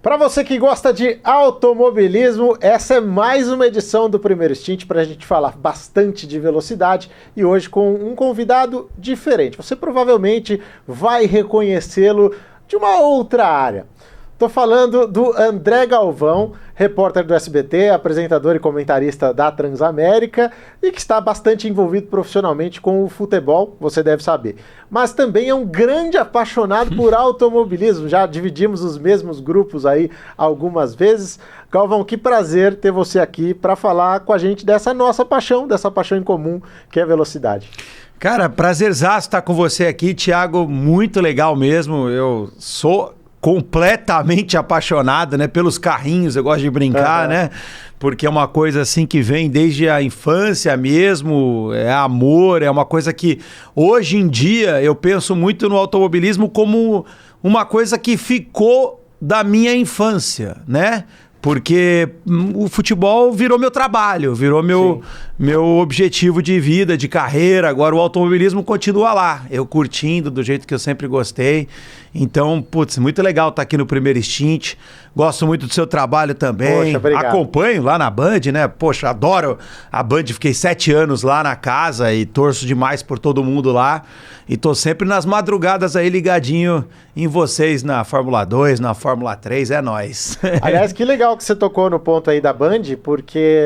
Para você que gosta de automobilismo, essa é mais uma edição do Primeiro Stint para a gente falar bastante de velocidade e hoje com um convidado diferente. Você provavelmente vai reconhecê-lo de uma outra área. Estou falando do André Galvão, repórter do SBT, apresentador e comentarista da Transamérica e que está bastante envolvido profissionalmente com o futebol, você deve saber. Mas também é um grande apaixonado por automobilismo, já dividimos os mesmos grupos aí algumas vezes. Galvão, que prazer ter você aqui para falar com a gente dessa nossa paixão, dessa paixão em comum que é a velocidade. Cara, prazerzaço estar com você aqui, Thiago, muito legal mesmo, eu sou completamente apaixonado, né, pelos carrinhos, eu gosto de brincar, né, porque é uma coisa assim que vem desde a infância mesmo, é amor, é uma coisa que hoje em dia eu penso muito no automobilismo como uma coisa que ficou da minha infância, né, porque o futebol virou meu trabalho, virou meu objetivo de vida, de carreira. Agora o automobilismo continua lá, eu curtindo do jeito que eu sempre gostei. Então, putz, muito legal estar aqui no Primeiro Stint. Gosto muito do seu trabalho também. Poxa, obrigado. Acompanho lá na Band, né? Poxa, adoro a Band. Fiquei 7 anos lá na casa e torço demais por todo mundo lá. E tô sempre nas madrugadas aí ligadinho em vocês na Fórmula 2, na Fórmula 3. É nóis. Aliás, que legal que você tocou no ponto aí da Band, porque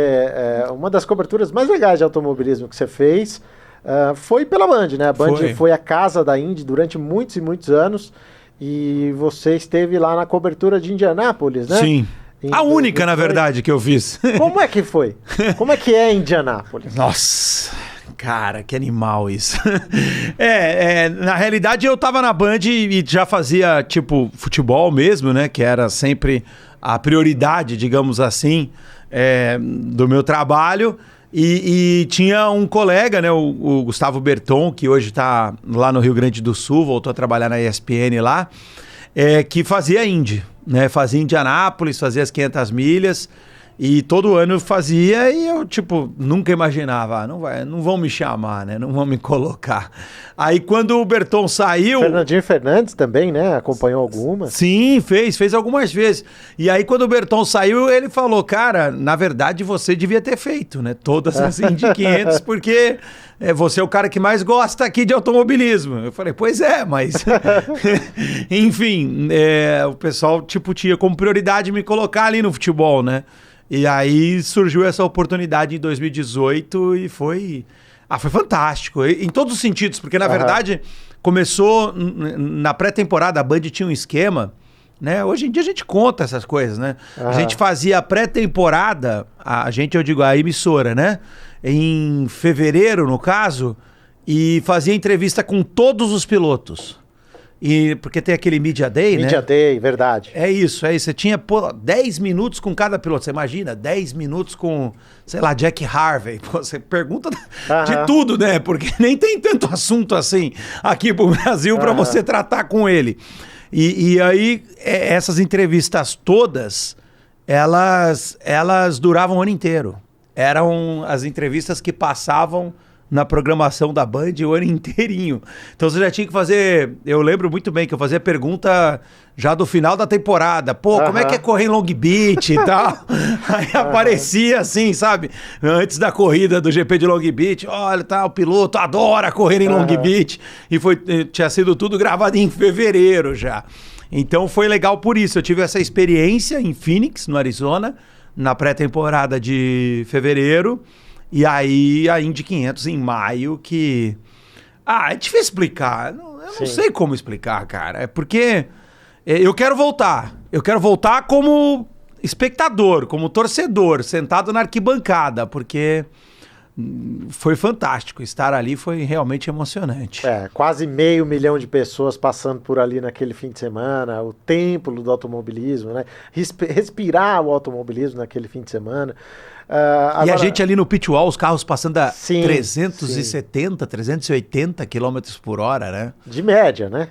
uma das coberturas mais legais de automobilismo que você fez foi pela Band, né? A Band foi a casa da Indy durante muitos e muitos anos. E você esteve lá na cobertura de Indianápolis, né? Sim. A única, na verdade, que eu fiz. Como é que foi? Como é que é Indianápolis? Nossa, cara, que animal isso. Na realidade eu tava na Band e já fazia, tipo, futebol mesmo, né? Que era sempre a prioridade, digamos assim, do meu trabalho. E tinha um colega, né, o Gustavo Berton, que hoje está lá no Rio Grande do Sul, voltou a trabalhar na ESPN lá, que fazia Indy, né, fazia Indianápolis, fazia as 500 milhas, e todo ano fazia e eu, tipo, nunca imaginava, não vão me chamar, né, não vão me colocar. Aí quando o Berton saiu... Fernandinho Fernandes também, né, acompanhou algumas. Sim, fez algumas vezes. E aí quando o Berton saiu, ele falou, cara, na verdade você devia ter feito, né, todas as Indy 500, porque você é o cara que mais gosta aqui de automobilismo. Eu falei, pois é, mas... Enfim, o pessoal, tipo, tinha como prioridade me colocar ali no futebol, né. E aí surgiu essa oportunidade em 2018 e foi fantástico, em todos os sentidos, porque na verdade começou na pré-temporada, a Band tinha um esquema, né? Hoje em dia a gente conta essas coisas, né? A gente fazia a pré-temporada, eu digo a emissora, né? Em fevereiro, no caso, e fazia entrevista com todos os pilotos. Porque tem aquele Media Day, né? Media Day, verdade. É isso. Você tinha 10 minutos com cada piloto. Você imagina, 10 minutos com, sei lá, Jack Harvey. Você pergunta de tudo, né? Porque nem tem tanto assunto assim aqui pro Brasil para você tratar com ele. E aí, essas entrevistas todas, elas duravam o ano inteiro. Eram as entrevistas que passavam na programação da Band o ano inteirinho. Então você já tinha que fazer... Eu lembro muito bem que eu fazia pergunta já do final da temporada. Pô, como é que é correr em Long Beach e tal? Aí aparecia assim, sabe? Antes da corrida do GP de Long Beach. Olha, tá, o piloto adora correr em Long Beach. E tinha sido tudo gravado em fevereiro já. Então foi legal por isso. Eu tive essa experiência em Phoenix, no Arizona, na pré-temporada de fevereiro. E aí a Indy 500 em maio que... é difícil explicar. Eu não sei como explicar, cara. É porque eu quero voltar. Eu quero voltar como espectador, como torcedor, sentado na arquibancada, porque foi fantástico. Estar ali foi realmente emocionante. Quase 500 mil de pessoas passando por ali naquele fim de semana, o templo do automobilismo, né? Respirar o automobilismo naquele fim de semana. Agora... E a gente ali no pit wall, os carros passando a 370, 380 km por hora, né? De média, né?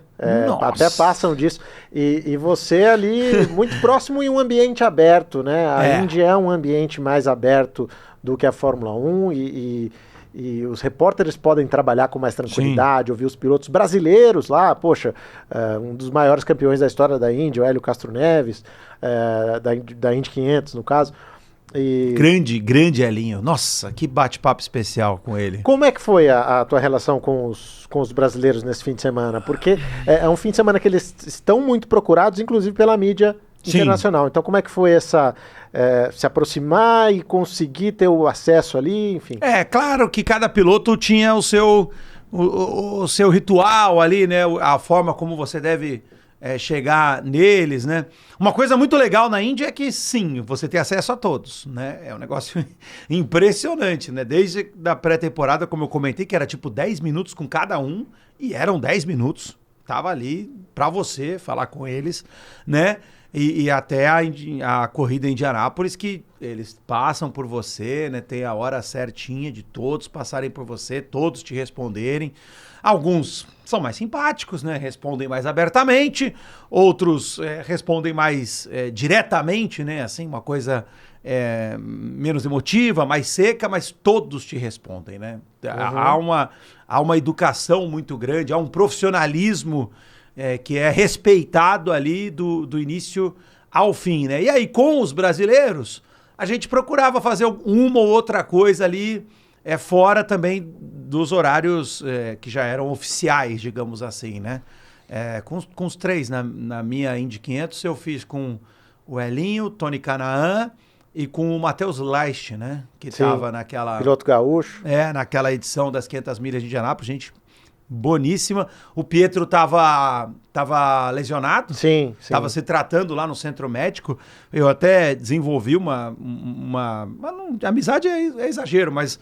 Até passam disso. E você ali muito próximo em um ambiente aberto, né? A Indy é um ambiente mais aberto do que a Fórmula 1 e e os repórteres podem trabalhar com mais tranquilidade, ouvir os pilotos brasileiros lá, poxa, um dos maiores campeões da história da Indy, o Hélio Castro Neves, da Indy 500 no caso. E... Grande Elinho. Nossa, que bate-papo especial com ele. Como é que foi a tua relação com os brasileiros nesse fim de semana? Porque é um fim de semana que eles estão muito procurados, inclusive pela mídia internacional. Então, como é que foi se aproximar e conseguir ter o acesso ali, enfim? Claro que cada piloto tinha o seu ritual ali, né? A forma como você deve chegar neles, né? Uma coisa muito legal na Índia é que, sim, você tem acesso a todos, né? É um negócio impressionante, né? Desde da pré-temporada, como eu comentei, que era tipo 10 minutos com cada um, e eram 10 minutos. Tava ali pra você falar com eles, né? E até a corrida em Indianápolis, que eles passam por você, né? Tem a hora certinha de todos passarem por você, todos te responderem. Alguns são mais simpáticos, né? Respondem mais abertamente. Outros respondem mais diretamente, né? Assim, uma coisa menos emotiva, mais seca, mas todos te respondem, né? Uhum. Há uma educação muito grande, há um profissionalismo que é respeitado ali do início ao fim, né? E aí, com os brasileiros, a gente procurava fazer uma ou outra coisa ali fora também dos horários que já eram oficiais, digamos assim, né? Com os três, na minha Indy 500, eu fiz com o Elinho, Tony Canaan e com o Matheus Leicht, né? Que estava naquela... Piloto gaúcho. Naquela edição das 500 milhas de Indianápolis, gente boníssima. O Pietro tava lesionado. Sim. Tava se tratando lá no centro médico. Eu até desenvolvi uma amizade é exagero, mas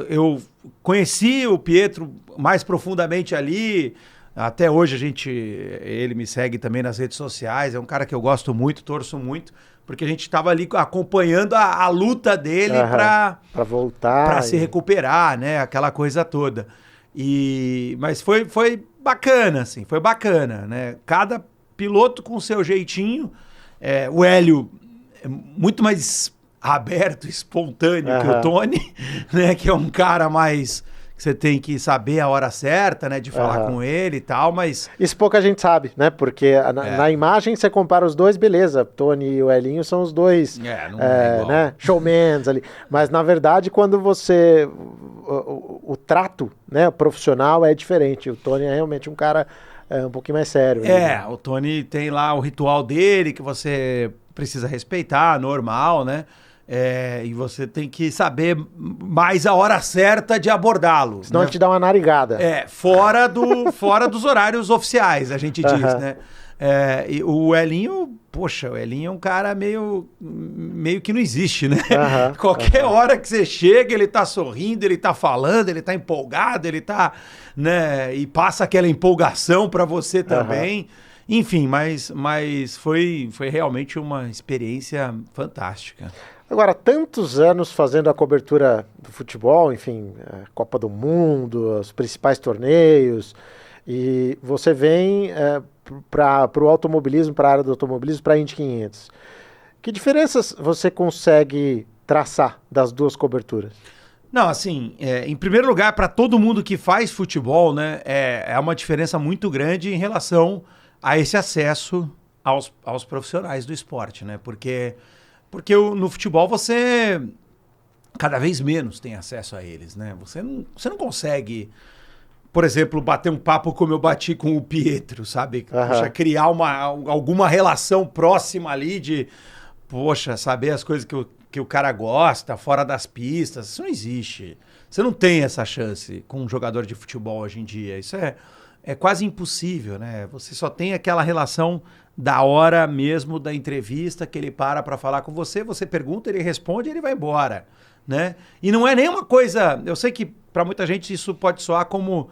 eu conheci o Pietro mais profundamente ali. Até hoje ele me segue também nas redes sociais. É um cara que eu gosto muito, torço muito, porque a gente estava ali acompanhando a luta dele para voltar, para se recuperar, né? Aquela coisa toda. Mas foi bacana, assim, foi bacana, né? Cada piloto com o seu jeitinho. O Hélio é muito mais aberto, espontâneo que o Tony, né? Que é um cara mais... que você tem que saber a hora certa, né? De falar com ele e tal, mas... Isso pouca gente sabe, né? Porque na imagem você compara os dois, beleza. Tony e o Elinho são os dois né? Showmans ali. Mas, na verdade, quando você... O trato, né, profissional é diferente. O Tony é realmente um cara um pouquinho mais sério. Né? O Tony tem lá o ritual dele que você precisa respeitar, normal, né? E você tem que saber mais a hora certa de abordá-lo. Senão ele te dá uma narigada. Fora dos horários oficiais, a gente diz, né? E o Elinho, poxa, o Elinho é um cara meio que não existe, né? Qualquer hora que você chega, ele tá sorrindo, ele tá falando, ele tá empolgado, ele tá, né? E passa aquela empolgação para você também. Enfim, mas foi realmente uma experiência fantástica. Agora, tantos anos fazendo a cobertura do futebol, enfim, a Copa do Mundo, os principais torneios, e você vem para o automobilismo, para a área do automobilismo, para a Indy 500. Que diferenças você consegue traçar das duas coberturas? Não, assim, em primeiro lugar, para todo mundo que faz futebol, né, é uma diferença muito grande em relação a esse acesso aos profissionais do esporte, né? Porque no futebol você cada vez menos tem acesso a eles, né? Você não consegue, por exemplo, bater um papo como eu bati com o Pietro, sabe? Poxa, criar alguma relação próxima ali de, poxa, saber as coisas que o cara gosta, fora das pistas. Isso não existe. Você não tem essa chance com um jogador de futebol hoje em dia. Isso é quase impossível, né? Você só tem aquela relação da hora mesmo da entrevista, que ele para falar com você, você pergunta, ele responde e ele vai embora, né? E não é nenhuma coisa... Eu sei que para muita gente isso pode soar como...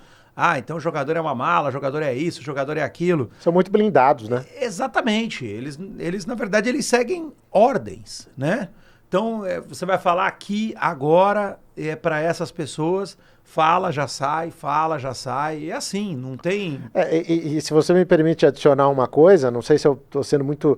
então o jogador é uma mala, o jogador é isso, o jogador é aquilo. São muito blindados, né? Exatamente. Eles na verdade, eles seguem ordens, né? Então, você vai falar aqui, agora, para essas pessoas, fala, já sai, é assim, não tem... E se você me permite adicionar uma coisa, não sei se eu estou sendo muito...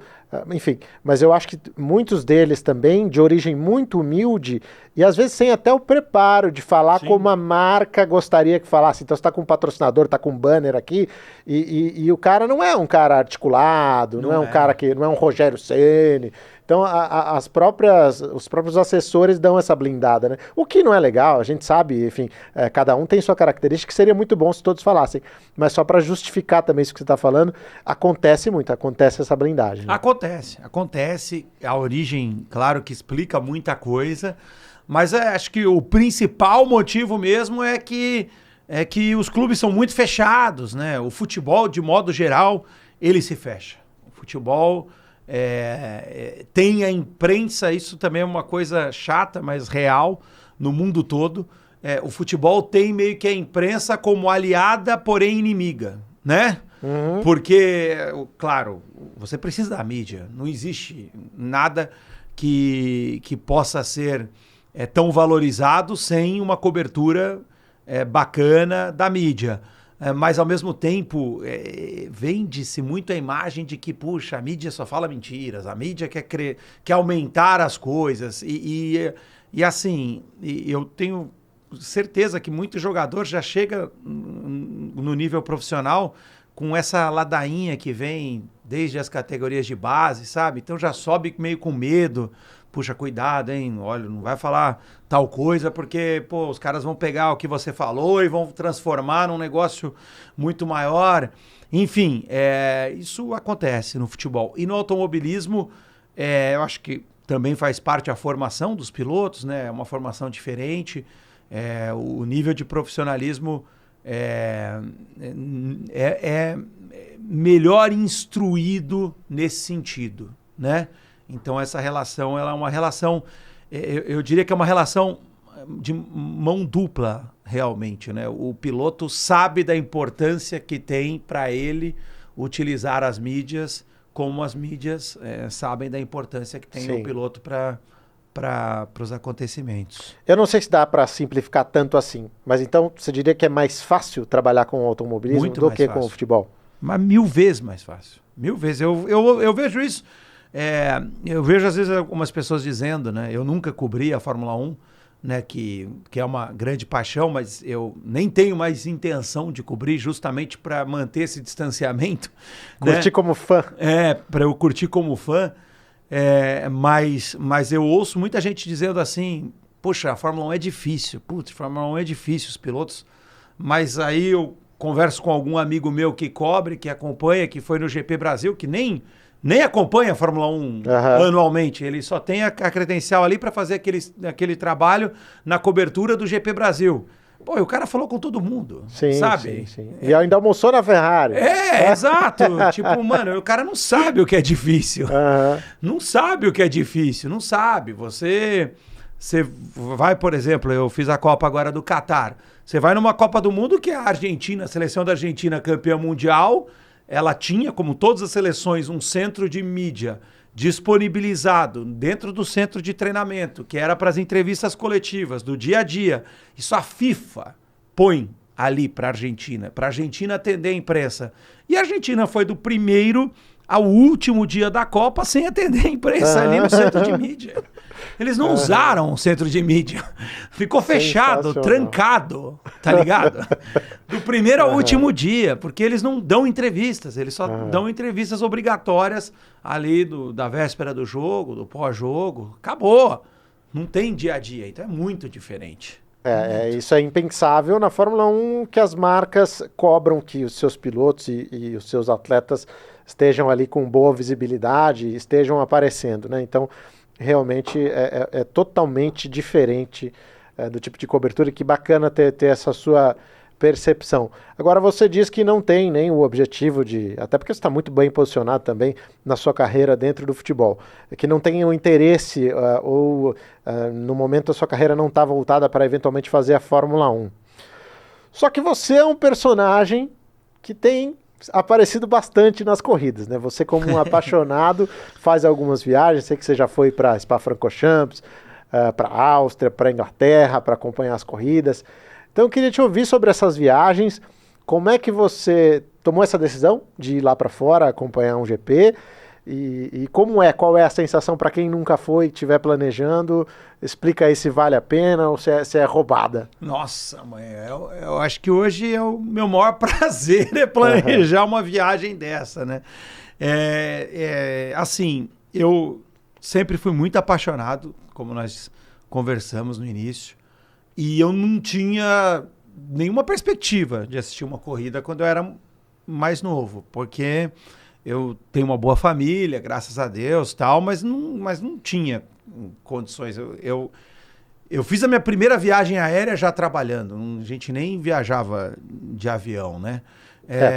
enfim, mas eu acho que muitos deles também, de origem muito humilde, e às vezes sem até o preparo de falar Sim. como a marca gostaria que falasse. Então você está com um patrocinador, está com um banner aqui, e o cara não é um cara articulado, não é um cara que... não é um Rogério Ceni. Então os próprios assessores dão essa blindada, né? O que não é legal, a gente sabe, enfim, cada um tem sua característica, que seria muito bom se todos falassem. Mas só para justificar também isso que você está falando, acontece essa blindagem. Né? Acontece. A origem, claro que explica muita coisa, mas acho que o principal motivo mesmo é que os clubes são muito fechados, né? O futebol, de modo geral, ele se fecha. O futebol... tem a imprensa, isso também é uma coisa chata, mas real, no mundo todo. O futebol tem meio que a imprensa como aliada, porém inimiga, né? Uhum. Porque, claro, você precisa da mídia. Não existe nada que possa ser tão valorizado sem uma cobertura bacana da mídia. Mas, ao mesmo tempo, vende-se muito a imagem de que, puxa, a mídia só fala mentiras, a mídia quer aumentar as coisas. E assim, eu tenho certeza que muito jogador já chega no nível profissional com essa ladainha que vem desde as categorias de base, sabe? Então já sobe meio com medo. Puxa, cuidado, hein? Olha, não vai falar tal coisa porque, pô, os caras vão pegar o que você falou e vão transformar num negócio muito maior. Enfim, isso acontece no futebol. E no automobilismo, eu acho que também faz parte a formação dos pilotos, né? É uma formação diferente. O nível de profissionalismo é melhor instruído nesse sentido, né? Então essa relação, ela é uma relação, eu diria que é uma relação de mão dupla, realmente, né? O piloto sabe da importância que tem para ele utilizar as mídias, como as mídias sabem da importância que tem o piloto para os acontecimentos. Eu não sei se dá para simplificar tanto assim, mas então você diria que é mais fácil trabalhar com o automobilismo do que com o futebol? Mas 1000 vezes mais fácil. 1000 vezes. Eu vejo isso. Eu vejo às vezes algumas pessoas dizendo, né? Eu nunca cobri a Fórmula 1, né? Que é uma grande paixão, mas eu nem tenho mais intenção de cobrir justamente para manter esse distanciamento. Curtir, né? Como fã. Para eu curtir como fã. Mas eu ouço muita gente dizendo assim, poxa, a Fórmula 1 é difícil. Putz, a Fórmula 1 é difícil, os pilotos. Mas aí eu converso com algum amigo meu que cobre, que acompanha, que foi no GP Brasil, que nem acompanha a Fórmula 1 anualmente. Ele só tem a credencial ali para fazer aquele trabalho na cobertura do GP Brasil. Pô, e o cara falou com todo mundo, sabe? Sim. E ainda almoçou na Ferrari. Exato. Tipo, mano, o cara não sabe o que é difícil. Não sabe o que é difícil, não sabe. Você vai, por exemplo, eu fiz a Copa agora do Catar. Você vai numa Copa do Mundo que a Argentina, a seleção da Argentina campeã mundial, ela tinha, como todas as seleções, um centro de mídia disponibilizado dentro do centro de treinamento, que era para as entrevistas coletivas, do dia a dia. Isso a FIFA põe ali para a Argentina atender a imprensa. E a Argentina foi do primeiro ao último dia da Copa sem atender a imprensa ali no centro de mídia. Eles não usaram o centro de mídia. Ficou fechado, trancado, tá ligado? Do primeiro ao último dia, porque eles não dão entrevistas, eles só dão entrevistas obrigatórias ali da véspera do jogo, do pós-jogo. Acabou. Não tem dia a dia, então é muito diferente. Isso é impensável na Fórmula 1, que as marcas cobram que os seus pilotos e os seus atletas estejam ali com boa visibilidade, estejam aparecendo, né? Então, realmente é totalmente diferente do tipo de cobertura, e que bacana ter essa sua percepção. Agora, você diz que não tem nem o objetivo até porque você está muito bem posicionado também na sua carreira dentro do futebol, que não tem o interesse no momento a sua carreira não está voltada para eventualmente fazer a Fórmula 1. Só que você é um personagem que tem aparecido bastante nas corridas, né? Você, como um apaixonado, faz algumas viagens. Sei que você já foi para Spa-Francorchamps, para a Áustria, para a Inglaterra, para acompanhar as corridas. Então eu queria te ouvir sobre essas viagens. Como é que você tomou essa decisão de ir lá para fora acompanhar um GP? E qual é a sensação para quem nunca foi e estiver planejando? Explica aí se vale a pena ou se é roubada. Nossa, mãe, eu acho que hoje é o meu maior prazer é planejar uma viagem dessa, né? Assim, eu sempre fui muito apaixonado, como nós conversamos no início, e eu não tinha nenhuma perspectiva de assistir uma corrida quando eu era mais novo, porque eu tenho uma boa família, graças a Deus, tal, mas não tinha condições. Eu fiz a minha primeira viagem aérea já trabalhando, a gente nem viajava de avião, né?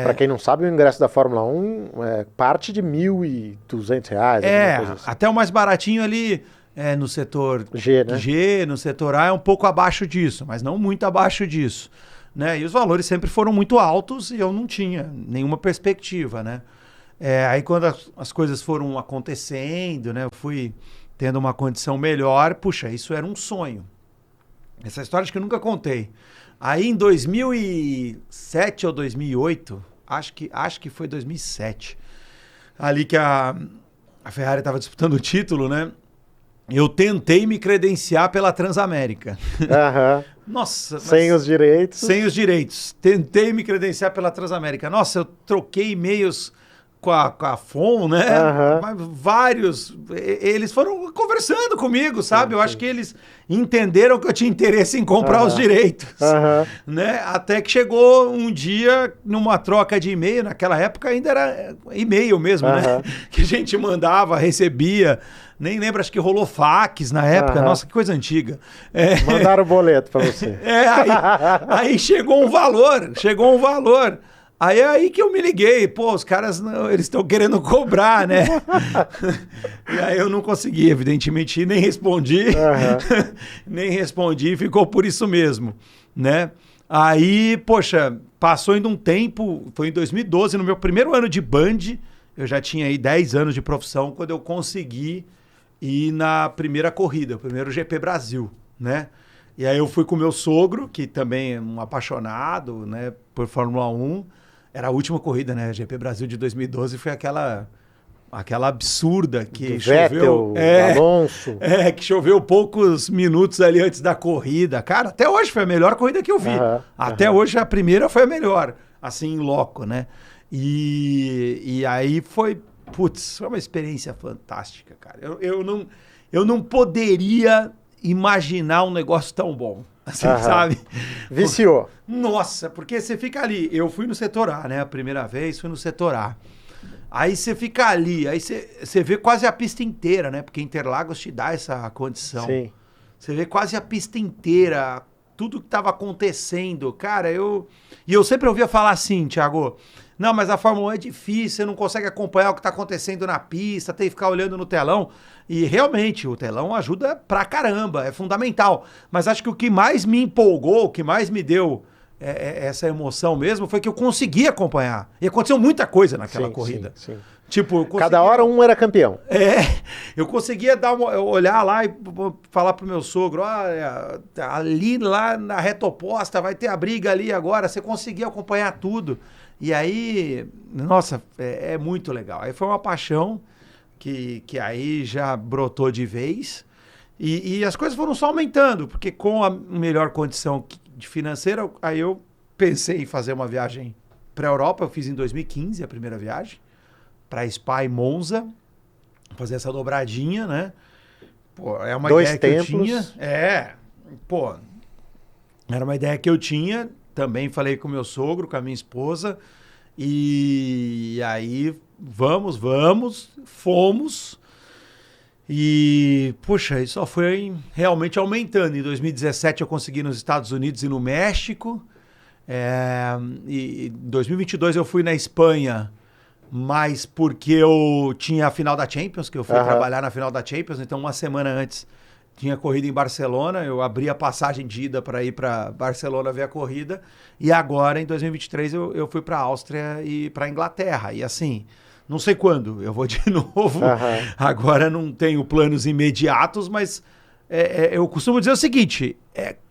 Para quem não sabe, o ingresso da Fórmula 1 é parte de R$1.200. Coisa assim. Até o mais baratinho ali no setor G, né? G, no setor A é um pouco abaixo disso, mas não muito abaixo disso, né? E os valores sempre foram muito altos e eu não tinha nenhuma perspectiva, né? Aí quando as coisas foram acontecendo, né, eu fui tendo uma condição melhor, puxa, isso era um sonho. Essa história acho que eu nunca contei. Aí em 2007 ou 2008, acho que foi 2007, ali que a Ferrari estava disputando o título, né? Eu tentei me credenciar pela Transamérica. Nossa. Sem os direitos. Sem os direitos. Tentei me credenciar pela Transamérica. Nossa, eu troquei e-mails com a FOM, né? Vários. Eles foram conversando comigo, sabe? Eu acho que eles entenderam que eu tinha interesse em comprar os direitos. Né? Até que chegou um dia, numa troca de e-mail, naquela época ainda era e-mail mesmo, né? Que a gente mandava, recebia. Nem lembro, acho que rolou fax na época. Nossa, que coisa antiga. Mandaram o boleto para você. Aí chegou um valor. Aí que eu me liguei, pô, os caras, eles estão querendo cobrar, né? E aí eu não consegui, evidentemente, nem respondi. Nem respondi, ficou por isso mesmo, né? Aí, poxa, passou ainda um tempo, foi em 2012, no meu primeiro ano de Band, eu já tinha aí 10 anos de profissão, quando eu consegui ir na primeira corrida, o primeiro GP Brasil, né? E aí eu fui com o meu sogro, que também é um apaixonado, né, por Fórmula 1. Era a última corrida, né? GP Brasil de 2012 foi aquela absurda que do choveu. Vettel, Alonso. Que choveu poucos minutos ali antes da corrida. Cara, até hoje foi a melhor corrida que eu vi. Até hoje a primeira foi a melhor, assim, em loco, né? E aí foi uma experiência fantástica, cara. Eu não poderia imaginar um negócio tão bom. Assim, sabe? Viciou. Nossa, porque você fica ali. Eu fui no setor A, né? A primeira vez fui no setor A. Aí você fica ali, aí você vê quase a pista inteira, né? Porque Interlagos te dá essa condição. Sim. Você vê quase a pista inteira, tudo que estava acontecendo. Cara, eu sempre ouvia falar assim, Thiago, não, mas a Fórmula 1 é difícil, você não consegue acompanhar o que está acontecendo na pista, tem que ficar olhando no telão. E realmente, o telão ajuda pra caramba, é fundamental. Mas acho que o que mais me empolgou, o que mais me deu essa emoção mesmo, foi que eu consegui acompanhar. E aconteceu muita coisa naquela corrida. Sim. Tipo, cada hora um era campeão. Eu conseguia olhar lá e falar pro meu sogro, ali lá na reta oposta vai ter a briga ali agora, você conseguia acompanhar tudo. E aí, nossa, é muito legal. Aí foi uma paixão que aí já brotou de vez e as coisas foram só aumentando, porque com a melhor condição financeira, aí eu pensei em fazer uma viagem para a Europa. Eu fiz em 2015 a primeira viagem, para Spa e Monza, fazer essa dobradinha, né? Pô, é uma ideia que eu tinha. Era uma ideia que eu tinha. Também falei com meu sogro, com a minha esposa. E aí, fomos. E, puxa, isso só foi realmente aumentando. Em 2017 eu consegui nos Estados Unidos e no México. E em 2022 eu fui na Espanha, mas porque eu tinha a final da Champions, que eu fui trabalhar na final da Champions, então uma semana antes tinha corrida em Barcelona, eu abri a passagem de ida para ir para Barcelona ver a corrida, e agora em 2023 eu fui para a Áustria e para a Inglaterra, e assim, não sei quando eu vou de novo, agora não tenho planos imediatos, mas eu costumo dizer o seguinte,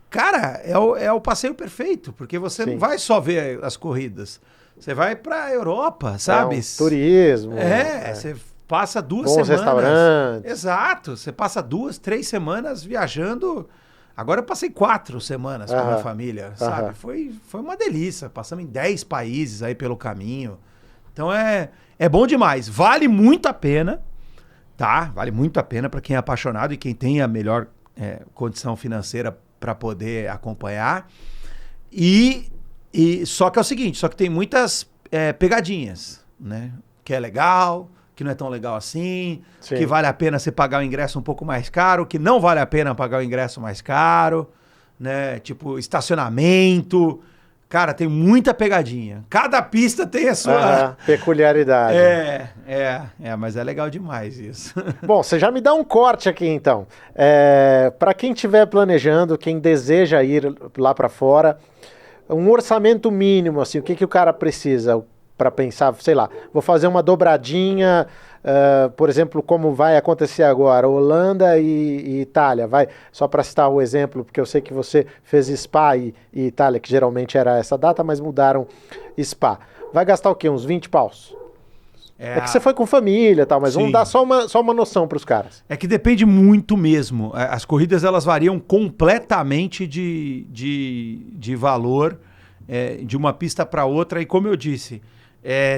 cara, é o passeio perfeito, porque você não vai só ver as corridas, você vai pra Europa, sabe? É um turismo. Você passa 2 bons semanas. Restaurantes. Exato, você passa 2, 3 semanas viajando. Agora eu passei 4 semanas com a minha família, sabe? Foi uma delícia, passamos em 10 países aí pelo caminho. Então é bom demais, vale muito a pena, tá? Vale muito a pena para quem é apaixonado e quem tem a melhor condição financeira para poder acompanhar. E só que é o seguinte, só que tem muitas pegadinhas, né? Que é legal, que não é tão legal assim, que vale a pena você pagar o ingresso um pouco mais caro, que não vale a pena pagar o ingresso mais caro, né? Tipo, estacionamento. Cara, tem muita pegadinha. Cada pista tem a sua... peculiaridade. Mas é legal demais isso. Bom, você já me dá um corte aqui, então. Para quem estiver planejando, quem deseja ir lá para fora, um orçamento mínimo, assim, o que o cara precisa para pensar, sei lá, vou fazer uma dobradinha, por exemplo, como vai acontecer agora, Holanda e Itália, só para citar o exemplo, porque eu sei que você fez Spa e Itália, que geralmente era essa data, mas mudaram Spa. Vai gastar o quê? Uns 20 paus? É que você foi com família e tal, mas vamos dar só uma noção para os caras. É que depende muito mesmo. As corridas, elas variam completamente de valor de uma pista para outra, e como eu disse...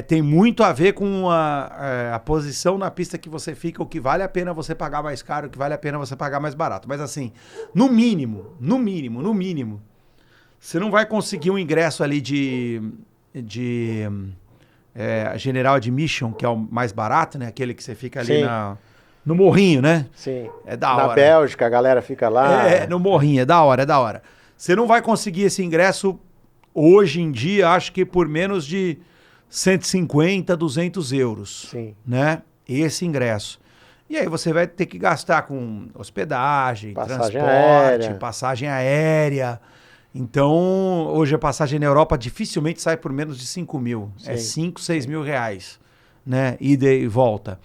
tem muito a ver com a posição na pista que você fica, o que vale a pena você pagar mais caro, o que vale a pena você pagar mais barato. Mas assim, no mínimo, você não vai conseguir um ingresso ali de General Admission, que é o mais barato, né? Aquele que você fica ali no morrinho, né? Sim. É da hora. Na Bélgica, a galera fica lá. No morrinho, é da hora. Você não vai conseguir esse ingresso hoje em dia, acho que por menos de 150, 200 euros, né? Esse ingresso. E aí você vai ter que gastar com hospedagem, transporte, passagem aérea. Então, hoje a passagem na Europa dificilmente sai por menos de 5 mil. É 5, 6 mil reais, né? Ida e volta.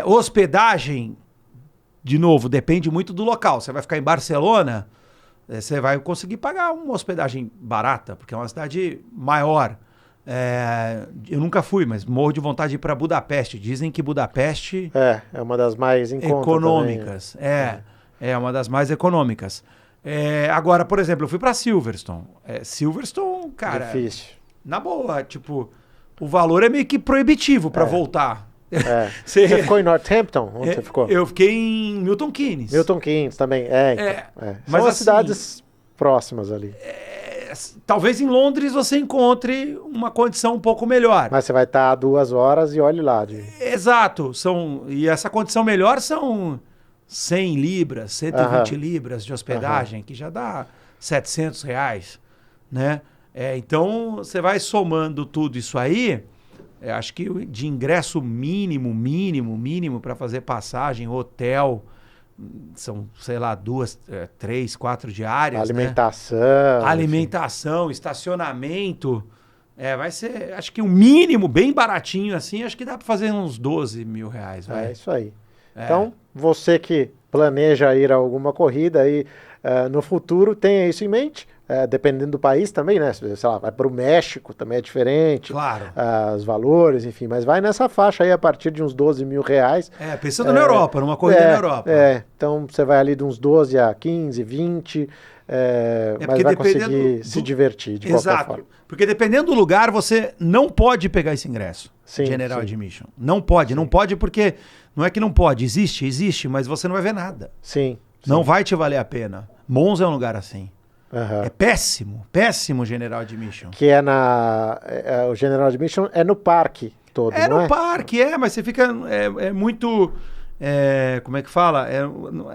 Hospedagem, de novo, depende muito do local. Você vai ficar em Barcelona, você vai conseguir pagar uma hospedagem barata, porque é uma cidade maior. Eu nunca fui, mas morro de vontade de ir para Budapeste. Dizem que Budapeste é uma das mais econômicas. Também. É uma das mais econômicas. Agora, por exemplo, eu fui para Silverstone. Silverstone, cara, difícil. Na boa, tipo, o valor é meio que proibitivo para voltar. Você ficou em Northampton? Onde você ficou? Eu fiquei em Milton Keynes. Milton Keynes também, Mas são as assim, cidades próximas ali. Talvez em Londres você encontre uma condição um pouco melhor. Mas você vai estar 2 horas e olhe lá. Exato. E essa condição melhor são 100 libras, 120 libras de hospedagem, que já dá 700 reais, né? Então, você vai somando tudo isso aí, acho que de ingresso mínimo para fazer passagem, hotel... São, sei lá, 2, 3, 4 diárias, alimentação, né? Alimentação, estacionamento. Vai ser, acho que o mínimo, bem baratinho assim, acho que dá para fazer uns 12 mil reais. É isso aí. Então, você que planeja ir a alguma corrida aí no futuro, tenha isso em mente. Dependendo do país também, né? Sei lá, vai para o México, também é diferente. Claro. Os valores, enfim. Mas vai nessa faixa aí a partir de uns 12 mil reais. Pensando na Europa, numa corrida na Europa. Então você vai ali de uns 12 a 15, 20, mas vai conseguir se divertir de qualquer forma. Porque dependendo do lugar, você não pode pegar esse ingresso. General Admission. Não pode porque... Não é que não pode, existe, mas você não vai ver nada. Não vai te valer a pena. Monza é um lugar assim. É péssimo o General Admission. Que o General Admission é no parque todo, não é? É no parque, mas você fica muito... como é que fala?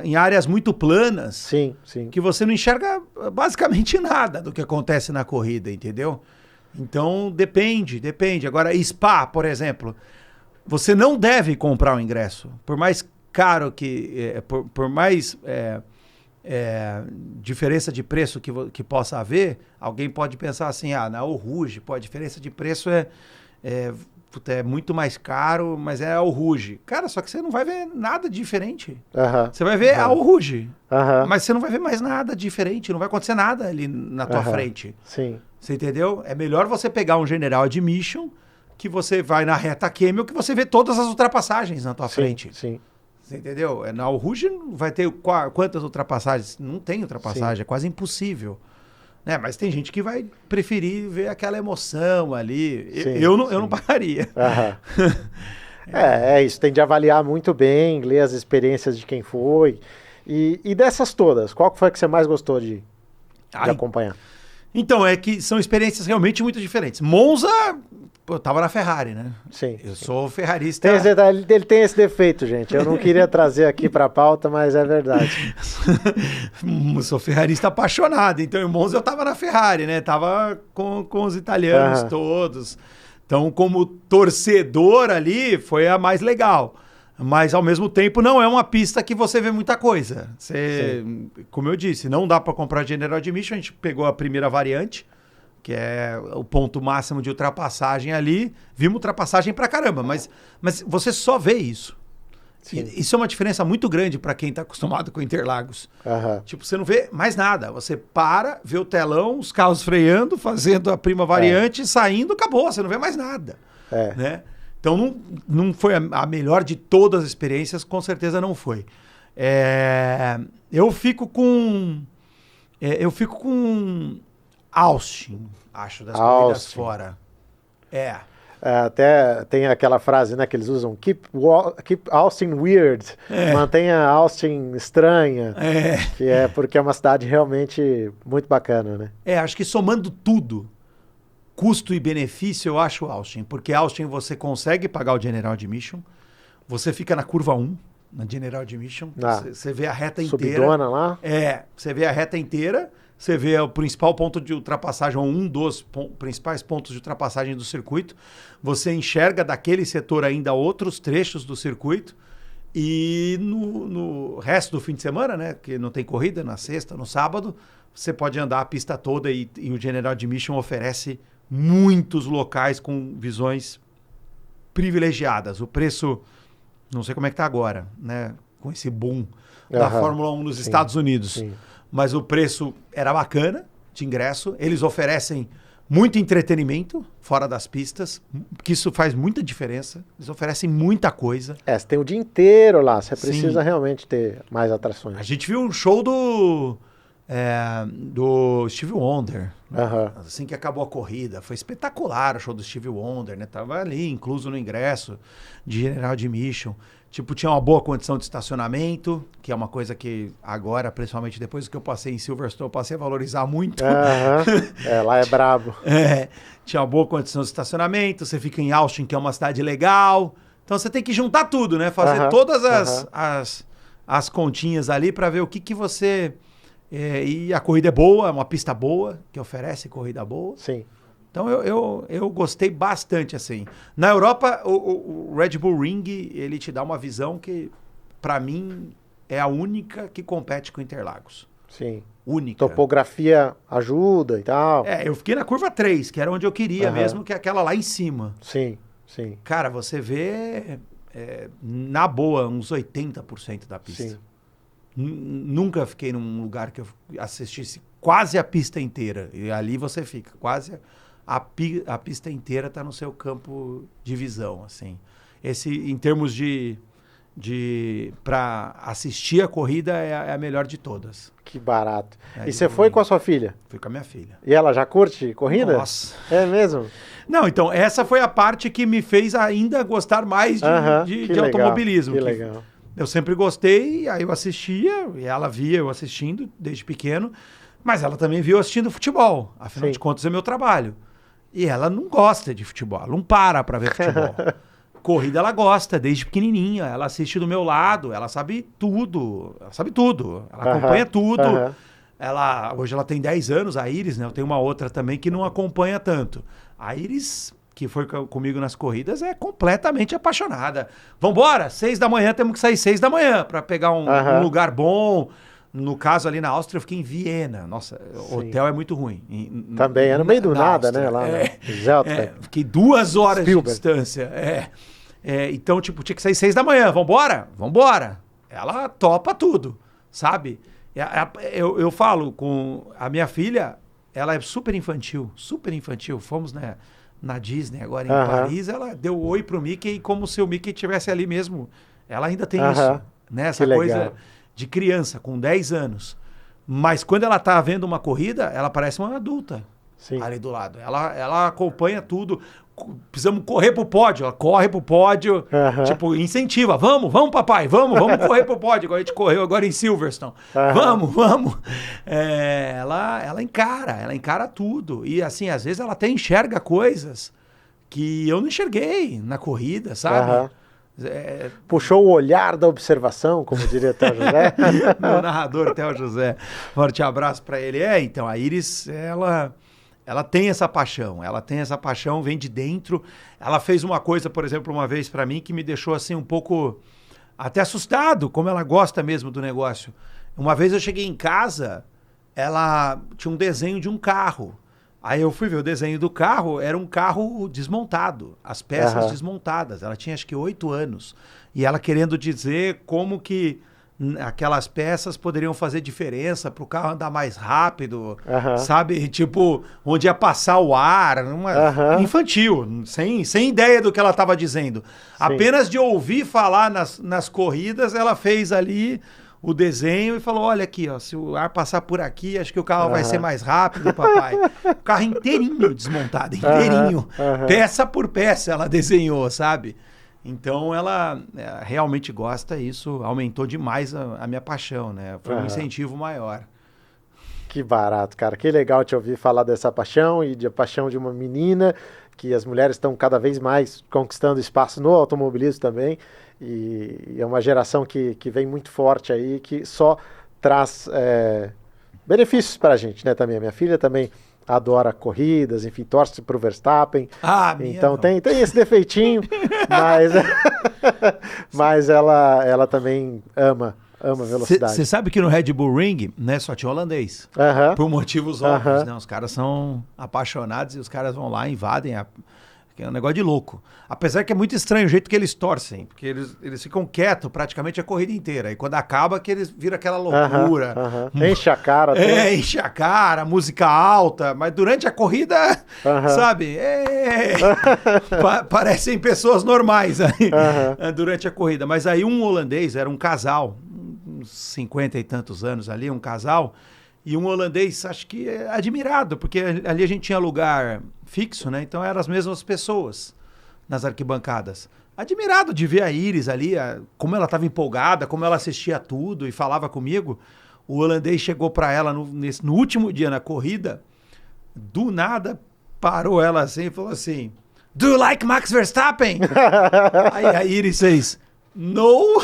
Em áreas muito planas. Sim. Que você não enxerga basicamente nada do que acontece na corrida, entendeu? Então, depende. Agora, Spa, por exemplo, você não deve comprar o ingresso. Por mais caro que... por mais... diferença de preço que possa haver, alguém pode pensar assim, na Eau Rouge, a diferença de preço puta, é muito mais caro, mas é Al Rouge. Cara, só que você não vai ver nada diferente. Você vai ver Al Rouge, mas você não vai ver mais nada diferente, não vai acontecer nada ali na tua frente. Sim. Você entendeu? É melhor você pegar um General Admission, que você vai na reta Camel, que você vê todas as ultrapassagens na tua frente. Sim. Você entendeu? Na Al Rouge vai ter quantas ultrapassagens? Não tem ultrapassagem, é quase impossível. Né? Mas tem gente que vai preferir ver aquela emoção ali. Eu não pagaria. É isso, tem de avaliar muito bem, ler as experiências de quem foi. E dessas todas, qual foi que você mais gostou de acompanhar? Então, é que são experiências realmente muito diferentes. Monza, eu tava na Ferrari, né? Sim. Eu sou ferrarista. Ele tem esse defeito, gente. Eu não queria trazer aqui pra pauta, mas é verdade. Sou ferrarista apaixonado. Então, em Monza eu tava na Ferrari, né? Tava com os italianos todos. Então, como torcedor ali, foi a mais legal. Mas, ao mesmo tempo, não é uma pista que você vê muita coisa. Como eu disse, não dá para comprar General Admission. A gente pegou a primeira variante, que é o ponto máximo de ultrapassagem ali. Vimos ultrapassagem pra caramba, mas você só vê isso. Isso é uma diferença muito grande para quem está acostumado com Interlagos. Tipo, você não vê mais nada. Você para, vê o telão, os carros freando, fazendo a prima variante, saindo, acabou. Você não vê mais nada. Né? Então, não foi a melhor de todas as experiências, com certeza não foi. Eu fico com Austin, acho, das corridas fora. Até tem aquela frase, né, que eles usam, keep Austin weird, mantenha Austin estranha, que é porque é uma cidade realmente muito bacana, né? Acho que somando tudo, custo e benefício, eu acho Austin, porque Austin você consegue pagar o General Admission, você fica na curva 1, na General Admission, você vê a reta inteira. Subidona lá? Você vê a reta inteira, você vê o principal ponto de ultrapassagem, ou um dos principais pontos de ultrapassagem do circuito, você enxerga daquele setor ainda outros trechos do circuito, e no resto do fim de semana, né, que não tem corrida, na sexta, no sábado, você pode andar a pista toda e o General Admission oferece muitos locais com visões privilegiadas. O preço, não sei como é que está agora, né, com esse boom da Fórmula 1 nos Estados Unidos. Sim. Mas o preço era bacana de ingresso. Eles oferecem muito entretenimento fora das pistas, que isso faz muita diferença. Eles oferecem muita coisa. Você tem o dia inteiro lá, você precisa realmente ter mais atrações. A gente viu um show do Stevie Wonder, assim que acabou a corrida. Foi espetacular o show do Stevie Wonder, né? Tava ali, incluso no ingresso de General Admission. Tipo, tinha uma boa condição de estacionamento, que é uma coisa que agora, principalmente depois que eu passei em Silverstone, eu passei a valorizar muito. Lá é brabo. Tinha uma boa condição de estacionamento, você fica em Austin, que é uma cidade legal. Então você tem que juntar tudo, né? Fazer todas as continhas ali para ver o que você... e a corrida é boa, é uma pista boa, que oferece corrida boa. Sim. Então eu gostei bastante, assim. Na Europa, o Red Bull Ring, ele te dá uma visão que, para mim, é a única que compete com Interlagos. Sim. Única. Topografia ajuda e tal. Eu fiquei na curva 3, que era onde eu queria mesmo, que é aquela lá em cima. Sim. Cara, você vê, na boa, uns 80% da pista. Sim. Nunca fiquei num lugar que eu assistisse quase a pista inteira. E ali você fica quase... A pista inteira está no seu campo de visão, assim. Em termos de para assistir a corrida, é a melhor de todas. Que barato. E você foi com a sua filha? Fui com a minha filha. E ela já curte corrida? Nossa. É mesmo? Não, então, essa foi a parte que me fez ainda gostar mais de automobilismo. Que legal. Eu sempre gostei, aí eu assistia, e ela via eu assistindo desde pequeno, mas ela também viu eu assistindo futebol. Afinal de contas, é meu trabalho. E ela não gosta de futebol, ela não para ver futebol. Corrida ela gosta, desde pequenininha. Ela assiste do meu lado, ela sabe tudo. Ela acompanha tudo. Hoje ela tem 10 anos, a Iris, né? Eu tenho uma outra também que não acompanha tanto. A Iris, que foi comigo nas corridas, é completamente apaixonada. Vambora, 6 da manhã, temos que sair 6 da manhã para pegar um lugar bom. No caso ali na Áustria, eu fiquei em Viena. Nossa, o hotel é muito ruim. Também é no meio do nada, Áustria, né? Lá fiquei 2 horas Spielberg. de distância. Então, tipo, tinha que sair 6 da manhã. Vambora? Vambora. Ela topa tudo, sabe? Eu falo com a minha filha, ela é super infantil, super infantil. Fomos, né, na Disney agora em Paris, ela deu oi pro Mickey como se o Mickey estivesse ali mesmo. Ela ainda tem isso, né? Essa coisa de criança, com 10 anos. Mas quando ela tá vendo uma corrida, ela parece uma adulta. Sim. Ali do lado. Ela acompanha tudo. Precisamos correr pro pódio. Ela corre pro pódio, tipo, incentiva. Vamos, papai, vamos correr pro pódio. Igual a gente correu agora em Silverstone. Vamos. Ela encara tudo. E assim, às vezes ela até enxerga coisas que eu não enxerguei na corrida, sabe? Puxou o olhar da observação, como diria o Theo José. Meu narrador, Theo José. Forte abraço para ele. Então, a Iris, ela tem essa paixão, vem de dentro. Ela fez uma coisa, por exemplo, uma vez para mim, que me deixou assim um pouco até assustado, como ela gosta mesmo do negócio. Uma vez eu cheguei em casa, ela tinha um desenho de um carro. Aí eu fui ver o desenho do carro, era um carro desmontado, as peças desmontadas. Ela tinha acho que 8 anos. E ela querendo dizer como que aquelas peças poderiam fazer diferença para o carro andar mais rápido, sabe? Tipo, onde ia passar o ar, infantil, sem ideia do que ela estava dizendo. Sim. Apenas de ouvir falar nas corridas, ela fez ali o desenho e falou, olha aqui, ó, se o ar passar por aqui, acho que o carro vai ser mais rápido, papai. O carro inteirinho desmontado, inteirinho. Peça por peça ela desenhou, sabe? Então ela realmente gosta, isso aumentou demais a minha paixão, né? Foi um incentivo maior. Que barato, cara. Que legal te ouvir falar dessa paixão e da paixão de uma menina, que as mulheres estão cada vez mais conquistando espaço no automobilismo também. E é uma geração que vem muito forte aí, que só traz benefícios para a gente, né? Também a minha filha também adora corridas, enfim, torce para o Verstappen. Então tem esse defeitinho, mas ela também ama velocidade. Você sabe que no Red Bull Ring, né, só tinha holandês. Por motivos óbvios, né? Os caras são apaixonados e os caras vão lá, invadem é um negócio de louco. Apesar que é muito estranho o jeito que eles torcem, porque eles ficam quietos praticamente a corrida inteira. E quando acaba, que eles viram aquela loucura. Enche a cara. Enche a cara, música alta. Mas durante a corrida, sabe? Parecem pessoas normais aí, durante a corrida. Mas aí um holandês, era um casal, uns 50 e tantos anos ali, um casal. E um holandês, acho que admirado, porque ali a gente tinha lugar fixo, né? Então eram as mesmas pessoas nas arquibancadas. Admirado de ver a Iris ali, como ela estava empolgada, como ela assistia tudo e falava comigo. O holandês chegou para ela no último dia na corrida, do nada parou ela assim e falou assim, "Do you like Max Verstappen?" Aí a Iris fez... No.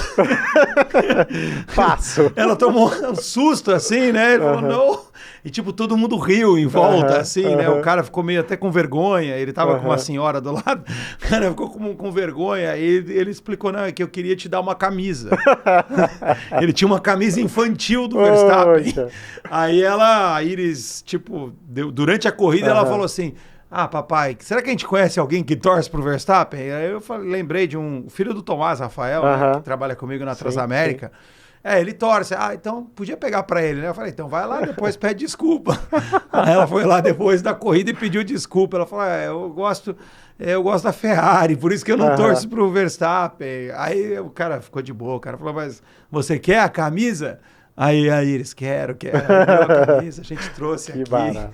Passo. Ela tomou um susto assim, né? Ele falou, no. E tipo, todo mundo riu em volta, assim, né? O cara ficou meio até com vergonha. Ele tava com uma senhora do lado. O cara ficou com vergonha. E ele explicou, não, é que eu queria te dar uma camisa. Ele tinha uma camisa infantil do Verstappen. Aí a Iris, tipo, durante a corrida, ela falou assim... papai, será que a gente conhece alguém que torce pro Verstappen? Aí eu lembrei de um filho do Tomás, Rafael, né, que trabalha comigo na Transamérica. Ele torce. Então podia pegar pra ele, né? Eu falei, então vai lá depois, pede desculpa. Aí ela foi lá depois da corrida e pediu desculpa. Ela falou, eu gosto da Ferrari, por isso que eu não torço pro Verstappen. Aí o cara ficou de boa, o cara falou, mas você quer a camisa? Aí a Iris, quero a camisa, a gente trouxe aqui. Barato.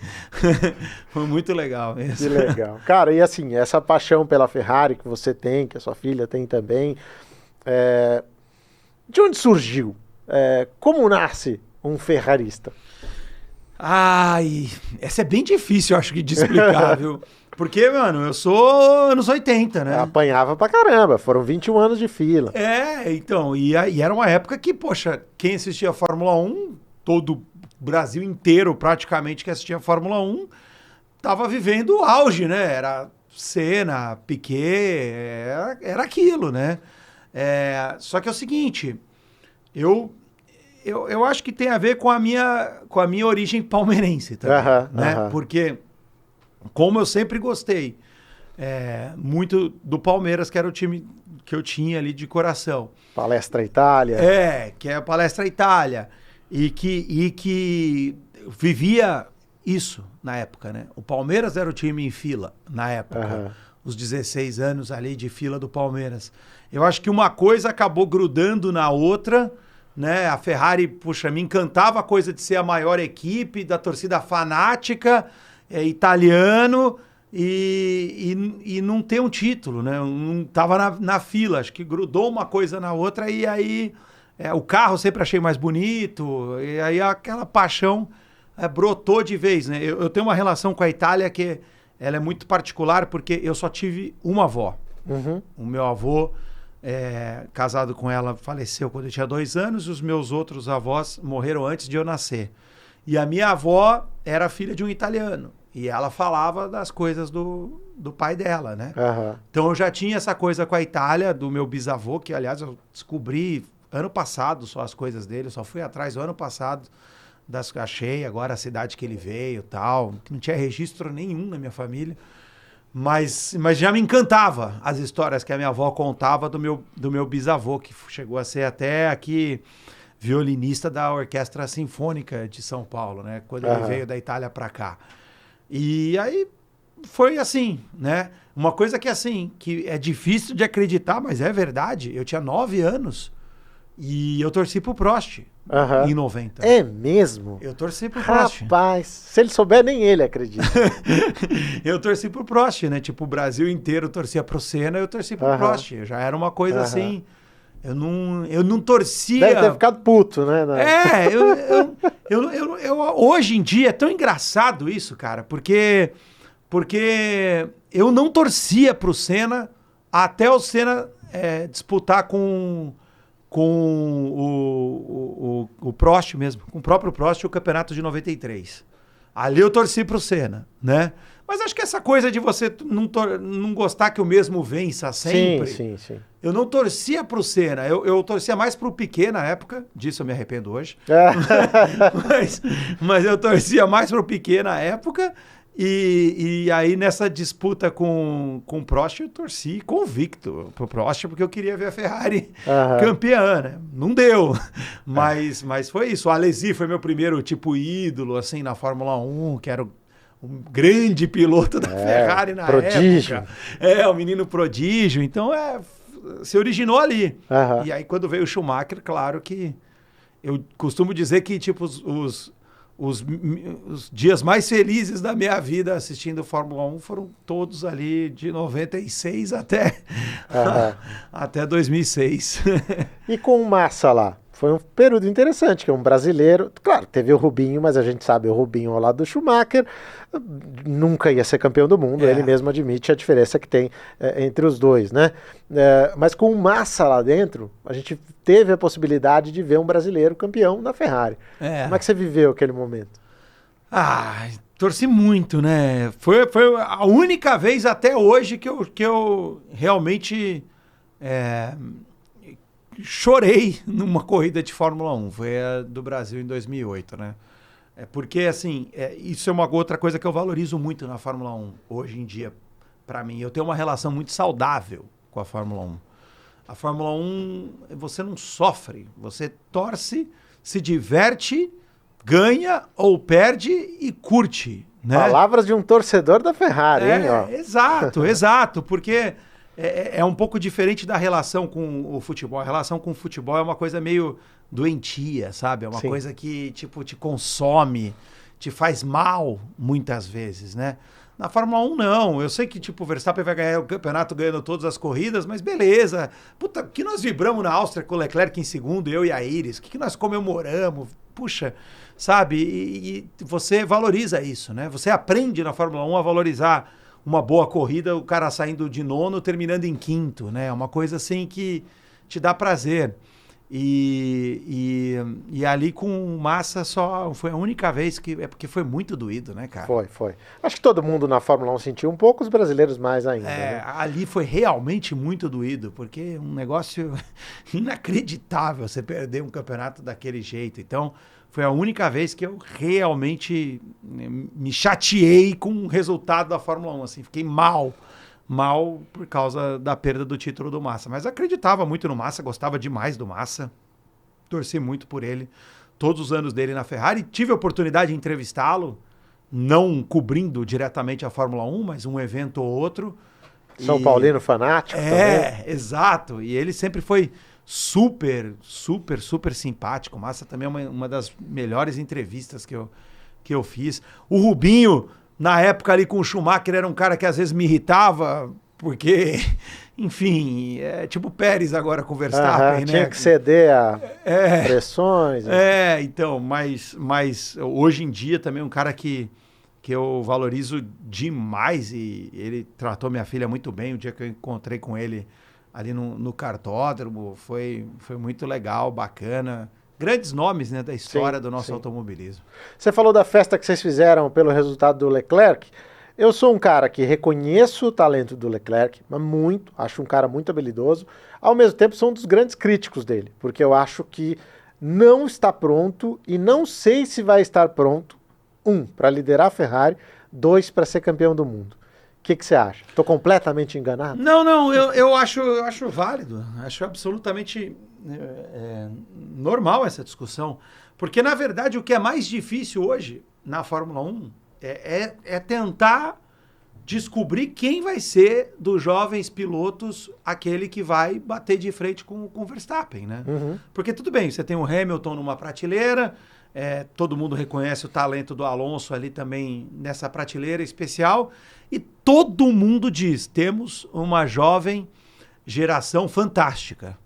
Foi muito legal mesmo. Que legal. Cara, e assim, essa paixão pela Ferrari que você tem, que a sua filha tem também, de onde surgiu? Como nasce um ferrarista? Essa é bem difícil, eu acho, de explicar, viu? Porque, mano, eu sou anos 80, né? Apanhava pra caramba, foram 21 anos de fila. Então, e era uma época que, poxa, quem assistia a Fórmula 1, todo o Brasil inteiro praticamente que assistia a Fórmula 1, tava vivendo o auge, né? Era Senna, Piquet, era aquilo, né? Só que é o seguinte, eu eu acho que tem a ver com a minha origem palmeirense também, né? Porque, como eu sempre gostei muito do Palmeiras, que era o time que eu tinha ali de coração. Palestra Itália. Que é a Palestra Itália. E que vivia isso na época, né? O Palmeiras era o time em fila na época. Os 16 anos ali de fila do Palmeiras. Eu acho que uma coisa acabou grudando na outra, né? A Ferrari, puxa, me encantava a coisa de ser a maior equipe, da torcida fanática, italiano, e não ter um título, né? Não tava na fila, acho que grudou uma coisa na outra, e aí o carro sempre achei mais bonito, e aí aquela paixão brotou de vez, né? Eu tenho uma relação com a Itália que ela é muito particular, porque eu só tive uma avó. O meu avô, casado com ela, faleceu quando eu tinha 2 anos, e os meus outros avós morreram antes de eu nascer. E a minha avó era filha de um italiano, e ela falava das coisas do pai dela, né? Então eu já tinha essa coisa com a Itália, do meu bisavô, que aliás eu descobri ano passado só as coisas dele, eu só fui atrás do ano passado, achei agora a cidade que ele veio e tal, que não tinha registro nenhum na minha família, mas já me encantava as histórias que a minha avó contava do meu bisavô, que chegou a ser até aqui violinista da Orquestra Sinfônica de São Paulo, né? Quando ele veio da Itália para cá. E aí foi assim, né? Uma coisa que assim, que é difícil de acreditar, mas é verdade. Eu tinha 9 anos e eu torci pro Prost em 90. É mesmo? Eu torci pro Prost. Rapaz, se ele souber, nem ele acredita. Eu torci pro Prost, né? Tipo, o Brasil inteiro torcia pro Senna, eu torci pro Prost. Já era uma coisa assim... Eu não torcia... Deve ter ficado puto, né? Hoje em dia é tão engraçado isso, cara, porque eu não torcia pro Senna até o Senna disputar com o Prost mesmo, com o próprio Prost, o campeonato de 93. Ali eu torci pro Senna, né? Mas acho que essa coisa de você não gostar que o mesmo vença sempre... Sim. Eu não torcia pro Senna, eu torcia mais pro Piquet na época, disso eu me arrependo hoje. Mas eu torcia mais pro Piquet na época, e aí nessa disputa com o Prost eu torci convicto pro Prost, porque eu queria ver a Ferrari campeã, né? Não deu, mas foi isso. O Alesi foi meu primeiro tipo ídolo, assim, na Fórmula 1, que era um grande piloto da Ferrari na época. O menino prodígio, então se originou ali. E aí quando veio o Schumacher, claro que eu costumo dizer que tipo os dias mais felizes da minha vida assistindo Fórmula 1 foram todos ali de 96 até 2006. E com o Massa lá? Foi um período interessante, que é um brasileiro, claro, teve o Rubinho, mas a gente sabe, o Rubinho ao lado do Schumacher nunca ia ser campeão do mundo, ele mesmo admite a diferença que tem entre os dois, né? Mas com o Massa lá dentro, a gente teve a possibilidade de ver um brasileiro campeão na Ferrari. Como é que você viveu aquele momento? Torci muito, né? Foi a única vez até hoje que eu realmente... chorei numa corrida de Fórmula 1, foi a do Brasil em 2008, né? Porque, assim, isso é uma outra coisa que eu valorizo muito na Fórmula 1, hoje em dia, para mim. Eu tenho uma relação muito saudável com a Fórmula 1. A Fórmula 1, você não sofre, você torce, se diverte, ganha ou perde e curte, né? Palavras de um torcedor da Ferrari, hein? Ó. Exato, porque... É um pouco diferente da relação com o futebol. A relação com o futebol é uma coisa meio doentia, sabe? É uma coisa que, tipo, te consome, te faz mal, muitas vezes, né? Na Fórmula 1, não. Eu sei que, tipo, o Verstappen vai ganhar o campeonato ganhando todas as corridas, mas beleza. Puta, o que nós vibramos na Áustria com o Leclerc em segundo, eu e a Iris? O que nós comemoramos? Puxa, sabe? E você valoriza isso, né? Você aprende na Fórmula 1 a valorizar uma boa corrida, o cara saindo de 9º, terminando em 5º, né? Uma coisa assim que te dá prazer. E E ali com o Massa só foi a única vez que... É porque foi muito doído, né, cara? Foi. Acho que todo mundo na Fórmula 1 sentiu um pouco, os brasileiros mais ainda. Né? Ali foi realmente muito doído, porque é um negócio inacreditável você perder um campeonato daquele jeito. Então, foi a única vez que eu realmente me chateei com o resultado da Fórmula 1. Assim, fiquei mal por causa da perda do título do Massa. Mas acreditava muito no Massa, gostava demais do Massa. Torci muito por ele, todos os anos dele na Ferrari. Tive a oportunidade de entrevistá-lo, não cobrindo diretamente a Fórmula 1, mas um evento ou outro. São Paulino fanático também. Exato. E ele sempre foi super simpático. Massa também é uma das melhores entrevistas que eu fiz. O Rubinho, na época ali com o Schumacher, era um cara que às vezes me irritava, porque, enfim, é tipo o Pérez agora com o Verstappen, né? Tinha que ceder a pressões. Então, mas hoje em dia também é um cara que eu valorizo demais, e ele tratou minha filha muito bem. O dia que eu encontrei com ele ali no kartódromo, foi muito legal, bacana. Grandes nomes, né, da história do nosso automobilismo. Você falou da festa que vocês fizeram pelo resultado do Leclerc. Eu sou um cara que reconheço o talento do Leclerc, mas muito, acho um cara muito habilidoso. Ao mesmo tempo, sou um dos grandes críticos dele, porque eu acho que não está pronto e não sei se vai estar pronto, 1, para liderar a Ferrari, 2, para ser campeão do mundo. O que você acha? Estou completamente enganado? Não, eu acho válido, acho absolutamente normal essa discussão, porque na verdade o que é mais difícil hoje na Fórmula 1 é tentar descobrir quem vai ser dos jovens pilotos aquele que vai bater de frente com o Verstappen, né? Uhum. Porque tudo bem, você tem o Hamilton numa prateleira, todo mundo reconhece o talento do Alonso ali também nessa prateleira especial, e todo mundo diz, temos uma jovem geração fantástica.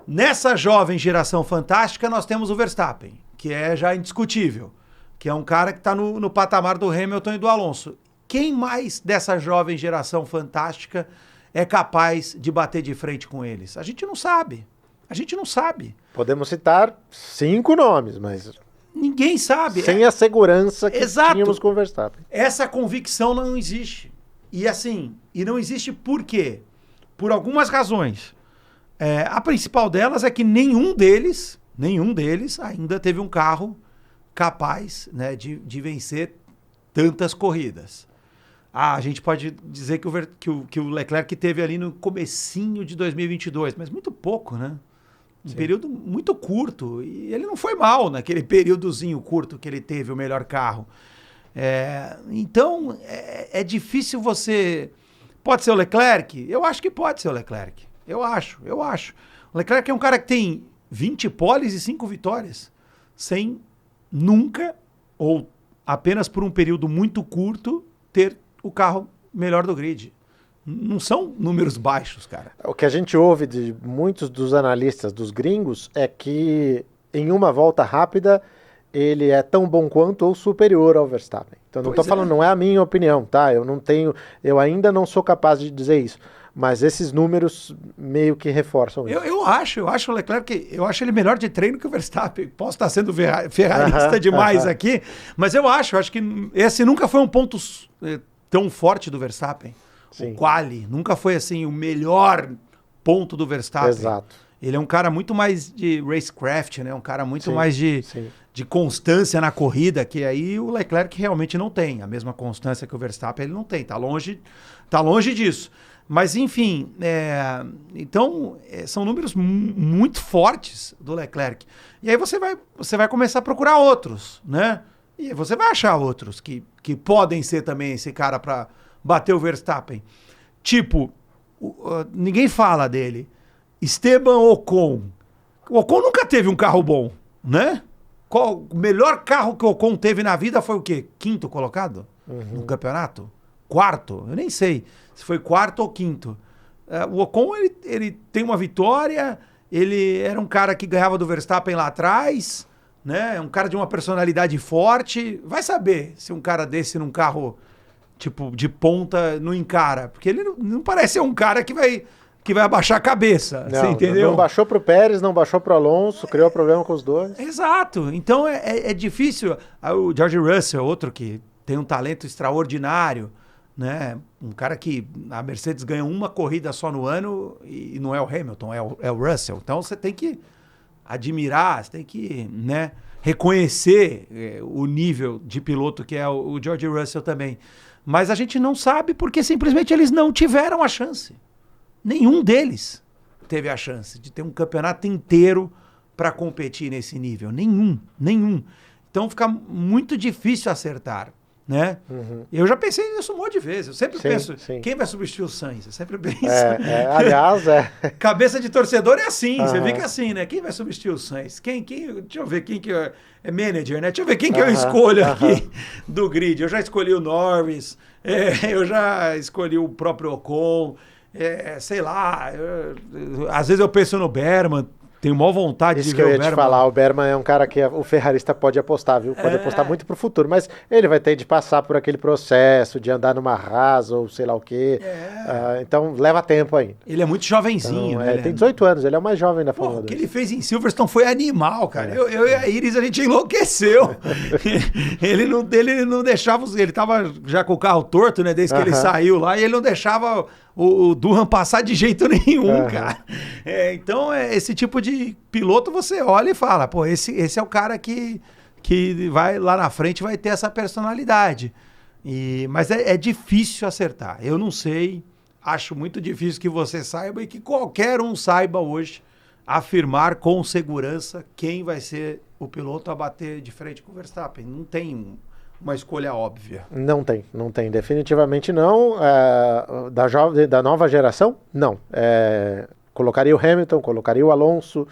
Nessa jovem geração fantástica nós temos o Verstappen, que é já indiscutível, que é um cara que está no patamar do Hamilton e do Alonso. Quem mais dessa jovem geração fantástica é capaz de bater de frente com eles? A gente não sabe. Podemos citar 5 nomes, mas... Ninguém sabe. Sem a segurança que tínhamos com o Verstappen. Essa convicção não existe. E não existe por quê? Por algumas razões. A principal delas é que nenhum deles ainda teve um carro capaz, né, de vencer tantas corridas. A gente pode dizer que o Leclerc teve ali no comecinho de 2022, mas muito pouco, né? Um período muito curto. E ele não foi mal naquele períodozinho curto que ele teve o melhor carro. Então, é difícil você... Pode ser o Leclerc? Eu acho que pode ser o Leclerc. Eu acho. O Leclerc é um cara que tem 20 poles e 5 vitórias, sem nunca, ou apenas por um período muito curto, ter o carro melhor do grid. Não são números baixos, cara. O que a gente ouve de muitos dos analistas dos gringos é que em uma volta rápida ele é tão bom quanto ou superior ao Verstappen. Então não estou falando, não é a minha opinião, tá? Eu ainda não sou capaz de dizer isso. Mas esses números meio que reforçam isso. Eu acho o Leclerc, eu acho ele melhor de treino que o Verstappen. Posso estar sendo ferrarista demais aqui, mas eu acho que esse nunca foi um ponto tão forte do Verstappen. Sim. O quali nunca foi assim o melhor ponto do Verstappen. Exato. Ele é um cara muito mais de racecraft, né? Um cara muito mais de constância na corrida, que aí o Leclerc realmente não tem. A mesma constância que o Verstappen ele não tem. Tá longe disso. Mas, enfim, então são números muito fortes do Leclerc. E aí você vai começar a procurar outros, né? E aí você vai achar outros que podem ser também esse cara para bater o Verstappen. Tipo, ninguém fala dele. Esteban Ocon. O Ocon nunca teve um carro bom, né? O melhor carro que o Ocon teve na vida foi o quê? 5º colocado no campeonato? 4º? Eu nem sei se foi 4º ou 5º. O Ocon, ele tem uma vitória, ele era um cara que ganhava do Verstappen lá atrás, né? Um cara de uma personalidade forte. Vai saber se um cara desse num carro tipo de ponta não encara, porque ele não parece ser um cara que vai que vai abaixar a cabeça, você entendeu? Não baixou pro Pérez, não baixou pro Alonso, criou problema com os dois. Exato. Então é difícil. O George Russell, outro que tem um talento extraordinário, né? Um cara que a Mercedes ganha uma corrida só no ano e não é o Hamilton, é o Russell. Então você tem que admirar, você tem que, né, reconhecer o nível de piloto que é o George Russell também. Mas a gente não sabe porque simplesmente eles não tiveram a chance. Nenhum deles teve a chance de ter um campeonato inteiro para competir nesse nível. Nenhum. Então fica muito difícil acertar, né? Eu já pensei nisso um monte de vezes. Eu sempre penso, quem vai substituir o Sainz? Eu sempre penso. Aliás, cabeça de torcedor é assim, você fica assim, né? Quem vai substituir o Sainz? Deixa eu ver quem que é manager, né? Deixa eu ver quem que eu escolho aqui do grid. Eu já escolhi o Norris, eu já escolhi o próprio Ocon, sei lá, às vezes eu penso no Berman. Tenho maior vontade de ver o Berman. Isso que eu ia te falar, o Berman é um cara que o ferrarista pode apostar, viu? Pode apostar muito pro futuro, mas ele vai ter de passar por aquele processo, de andar numa Haas ou sei lá o quê. Então leva tempo ainda. Ele é muito jovenzinho. Então, tem 18 anos, ele é o mais jovem da Fórmula 2. O que ele fez em Silverstone foi animal, cara. Eu e a Iris, a gente enlouqueceu. ele não deixava, ele tava já com o carro torto, né, desde que ele saiu lá, e ele não deixava o Durham passar de jeito nenhum, cara. Então, esse tipo de piloto você olha e fala, pô, esse é o cara que vai lá na frente, vai ter essa personalidade. Mas é difícil acertar. Eu não sei, acho muito difícil que você saiba e que qualquer um saiba hoje afirmar com segurança quem vai ser o piloto a bater de frente com o Verstappen. Não tem uma escolha óbvia. Não tem, definitivamente não. Da nova geração, não. Colocaria o Hamilton, colocaria o Alonso,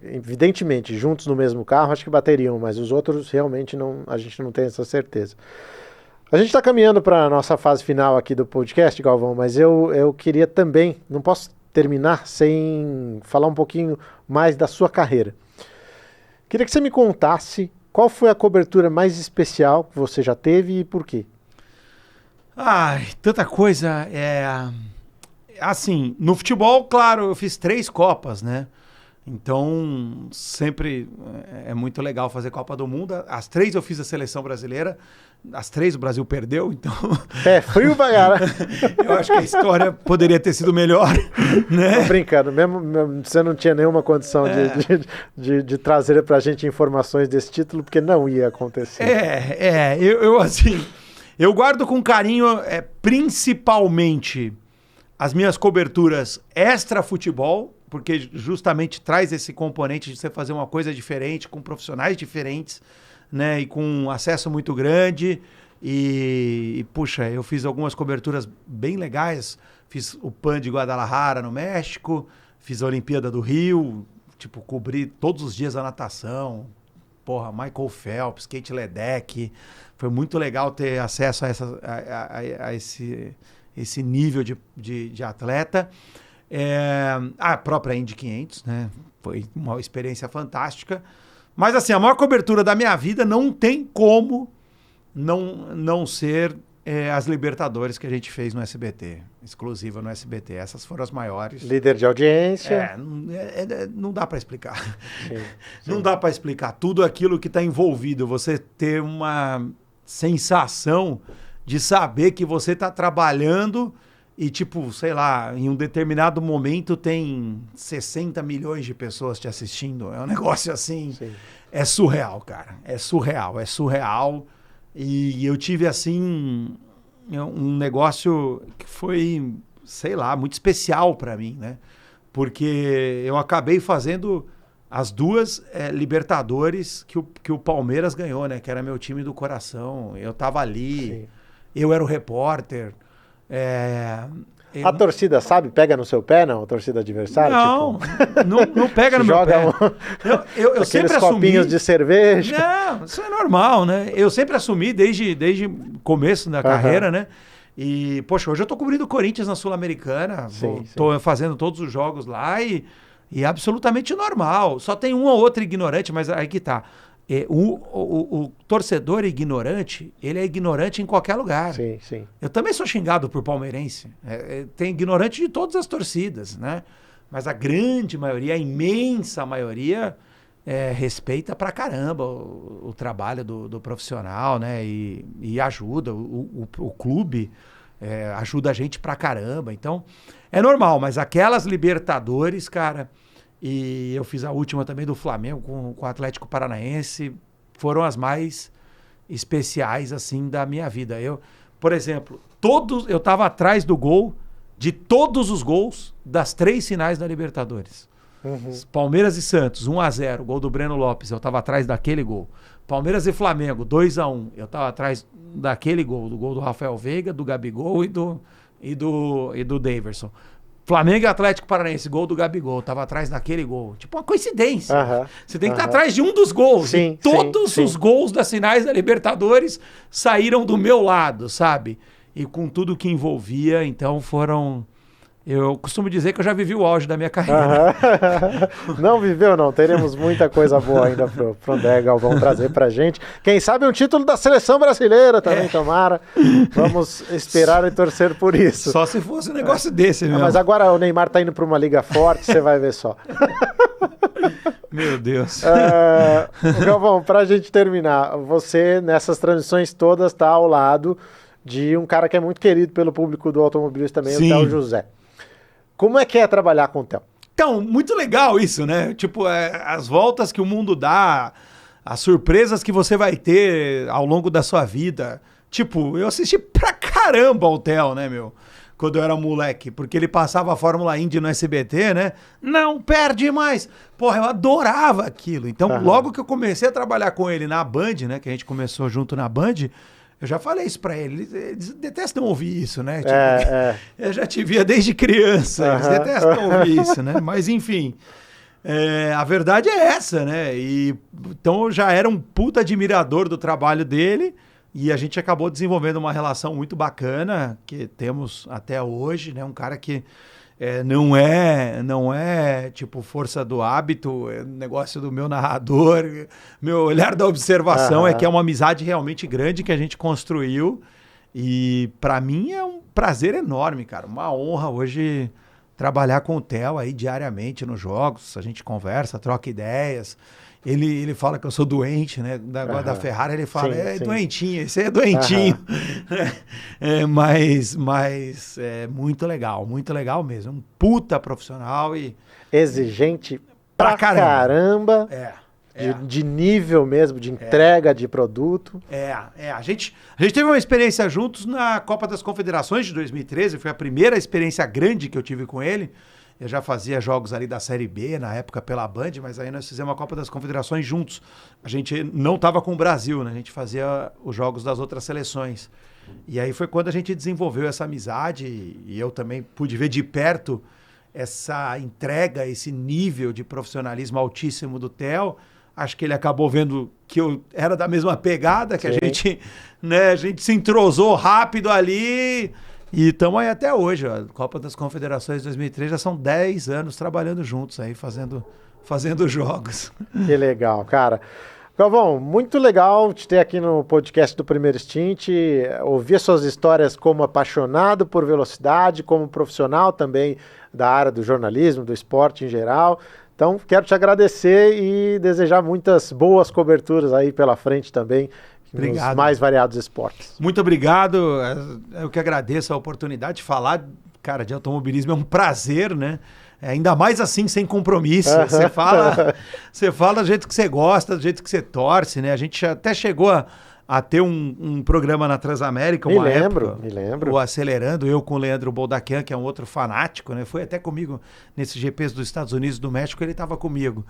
evidentemente, juntos no mesmo carro, acho que bateriam, mas os outros realmente não, a gente não tem essa certeza. A gente está caminhando para a nossa fase final aqui do podcast, Galvão, mas eu queria também, não posso terminar sem falar um pouquinho mais da sua carreira. Queria que você me contasse qual foi a cobertura mais especial que você já teve e por quê? Ai, tanta coisa. Assim, no futebol, claro, eu fiz 3 Copas, né? Então, sempre é muito legal fazer Copa do Mundo. As 3 eu fiz a seleção brasileira. As 3 o Brasil perdeu, então... frio baiana. Eu acho que a história poderia ter sido melhor, né? Tô brincando, mesmo você não tinha nenhuma condição de trazer pra gente informações desse título, porque não ia acontecer. Eu guardo com carinho, principalmente as minhas coberturas extra-futebol, porque justamente traz esse componente de você fazer uma coisa diferente, com profissionais diferentes, né, e com um acesso muito grande. E puxa, eu fiz algumas coberturas bem legais. Fiz o PAN de Guadalajara, no México. Fiz a Olimpíada do Rio. Tipo, cobri todos os dias a natação. Porra, Michael Phelps, Kate Ledeck. Foi muito legal ter acesso a esse nível de atleta. A própria Indy 500, né? Foi uma experiência fantástica. Mas assim, a maior cobertura da minha vida não tem como não ser as Libertadores que a gente fez no SBT, exclusiva no SBT. Essas foram as maiores. Líder de audiência. Não dá para explicar. Sim. Não dá para explicar tudo aquilo que está envolvido. Você ter uma sensação de saber que você está trabalhando e, tipo, sei lá, em um determinado momento tem 60 milhões de pessoas te assistindo. É um negócio assim, é surreal, cara. É surreal. E eu tive, assim, um negócio que foi, sei lá, muito especial para mim, né? Porque eu acabei fazendo as 2 Libertadores que o Palmeiras ganhou, né? Que era meu time do coração. Eu tava ali, eu era o repórter. A torcida, pega no seu pé, não? A torcida adversária? Não, tipo... não pega no meu pé. Eu sempre assumi... copinhos de cerveja. Não, isso é normal, né? Eu sempre assumi desde o começo da carreira, né? E, poxa, hoje eu tô cobrindo o Corinthians na Sul-Americana. Tô fazendo todos os jogos lá e absolutamente normal. Só tem um ou outro ignorante, mas aí que tá. O torcedor ignorante, ele é ignorante em qualquer lugar. Sim, sim. Eu também sou xingado por palmeirense. Tem ignorante de todas as torcidas, né? Mas a grande maioria, a imensa maioria, respeita pra caramba o trabalho do profissional, né? E ajuda. O clube ajuda a gente pra caramba. Então, é normal. Mas aquelas Libertadores, cara... E eu fiz a última também do Flamengo com o Atlético Paranaense. Foram as mais especiais, assim, da minha vida. Por exemplo, eu estava atrás do gol de todos os gols das 3 finais da Libertadores. Uhum. Palmeiras e Santos, 1-0, gol do Breno Lopes. Eu estava atrás daquele gol. Palmeiras e Flamengo, 2-1. Eu estava atrás daquele gol, do gol do Rafael Veiga, do Gabigol e do Daverson. Flamengo e Atlético Paranaense, gol do Gabigol, tava atrás daquele gol. Tipo uma coincidência. Você tem que estar atrás de um dos gols. Sim, todos os gols das finais da Libertadores saíram do meu lado, sabe? E com tudo que envolvia, então foram... Eu costumo dizer que eu já vivi o auge da minha carreira. Não viveu, não. Teremos muita coisa boa ainda pro André Galvão trazer pra gente. Quem sabe um título da seleção brasileira também, tomara. Vamos esperar e torcer por isso. Só se fosse um negócio desse mesmo. Mas agora o Neymar tá indo pra uma liga forte, você vai ver só. Meu Deus. Galvão, pra gente terminar, você nessas transmissões todas tá ao lado de um cara que é muito querido pelo público do automobilismo também, o Theo José. Como é que é trabalhar com o Theo? Então, muito legal isso, né? Tipo, as voltas que o mundo dá, as surpresas que você vai ter ao longo da sua vida. Tipo, eu assisti pra caramba o Theo, né, meu? Quando eu era moleque, porque ele passava a Fórmula Indy no SBT, né? Não perde mais! Porra, eu adorava aquilo. Então, logo que eu comecei a trabalhar com ele na Band, né? Que a gente começou junto na Band... Eu já falei isso pra eles detestam ouvir isso, né? Tipo, eu já te via desde criança, eles detestam ouvir isso, né? Mas enfim, a verdade é essa, né? Então eu já era um puta admirador do trabalho dele e a gente acabou desenvolvendo uma relação muito bacana, que temos até hoje, né? Um cara que não é tipo força do hábito, negócio do meu narrador, meu olhar da observação, que é uma amizade realmente grande que a gente construiu e para mim é um prazer enorme, cara, uma honra hoje trabalhar com o Theo aí diariamente nos jogos, a gente conversa, troca ideias. Ele fala que eu sou doente, né? Da Ferrari ele fala, sim. Doentinho, esse é doentinho. Mas é muito legal mesmo. Um puta profissional e... Exigente pra caramba. De nível mesmo, de entrega de produto. A gente teve uma experiência juntos na Copa das Confederações de 2013, foi a primeira experiência grande que eu tive com ele. Eu já fazia jogos ali da Série B, na época pela Band, mas aí nós fizemos a Copa das Confederações juntos. A gente não estava com o Brasil, né? A gente fazia os jogos das outras seleções. E aí foi quando a gente desenvolveu essa amizade e eu também pude ver de perto essa entrega, esse nível de profissionalismo altíssimo do Theo. Acho que ele acabou vendo que eu era da mesma pegada, que a gente se entrosou rápido ali... E estamos aí até hoje, ó. Copa das Confederações 2003, já são 10 anos trabalhando juntos aí, fazendo jogos. Que legal, cara. Galvão, muito legal te ter aqui no podcast do Primeiro Stint, ouvir suas histórias como apaixonado por velocidade, como profissional também da área do jornalismo, do esporte em geral. Então, quero te agradecer e desejar muitas boas coberturas aí pela frente também. Obrigado. Nos mais variados esportes. Muito obrigado. Eu que agradeço a oportunidade de falar, cara, de automobilismo. É um prazer, né? Ainda mais assim, sem compromisso. Você fala do jeito que você gosta, do jeito que você torce, né? A gente até chegou a ter um programa na Transamérica, me lembro. O Acelerando, eu com o Leandro Boldaquian, que é um outro fanático, né? Foi até comigo nesses GPs dos Estados Unidos e do México, ele estava comigo.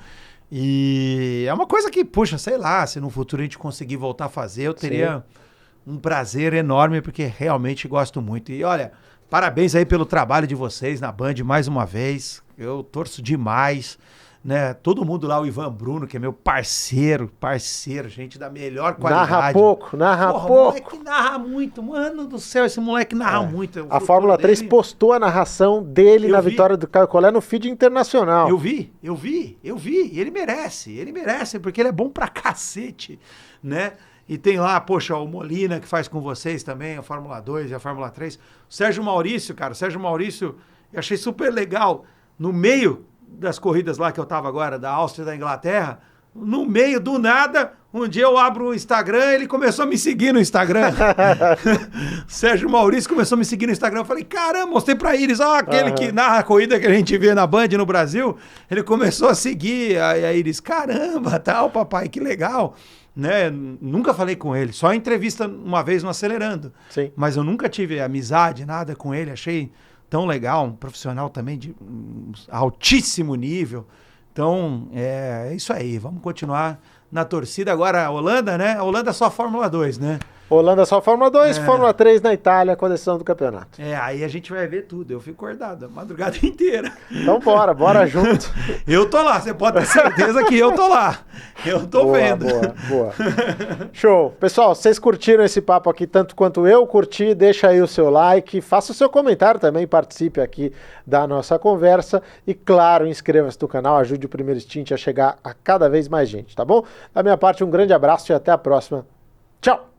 E é uma coisa que, puxa, sei lá, se no futuro a gente conseguir voltar a fazer, eu teria um prazer enorme, porque realmente gosto muito. E olha, parabéns aí pelo trabalho de vocês na Band mais uma vez. Eu torço demais. né? Todo mundo lá, o Ivan Bruno, que é meu parceiro, gente da melhor qualidade. Narra pouco. O moleque narra muito, mano do céu, esse moleque narra muito. A Fórmula 3 postou a narração dele na vitória do Caio Collet no feed internacional. Eu vi, e ele merece, porque ele é bom pra cacete, né? E tem lá, poxa, o Molina que faz com vocês também, a Fórmula 2 e a Fórmula 3. O Sérgio Maurício, eu achei super legal, no meio das corridas lá que eu tava agora, da Áustria e da Inglaterra, no meio do nada, um dia eu abro o Instagram, ele começou a me seguir no Instagram. Sérgio Maurício começou a me seguir no Instagram. Eu falei, caramba, mostrei pra Iris, aquele que narra a corrida que a gente vê na Band no Brasil. Ele começou a seguir, aí a Iris, caramba, tal, papai, que legal. Né? Nunca falei com ele, só entrevista uma vez no Acelerando. Sim. Mas eu nunca tive amizade, nada com ele, achei tão legal, um profissional também de altíssimo nível. Então, é isso aí, vamos continuar na torcida. Agora a Holanda, né? A Holanda é só Fórmula 2, né? Holanda só Fórmula 2, Fórmula 3 na Itália com a decisão do campeonato. Aí a gente vai ver tudo. Eu fico acordado a madrugada inteira. Então bora junto. Eu tô lá, você pode ter certeza que eu tô lá. Eu tô vendo. Boa. Show. Pessoal, vocês curtiram esse papo aqui tanto quanto eu curti, deixa aí o seu like, faça o seu comentário também, participe aqui da nossa conversa e, claro, inscreva-se no canal, ajude o Primeiro Stint a chegar a cada vez mais gente, tá bom? Da minha parte, um grande abraço e até a próxima. Tchau!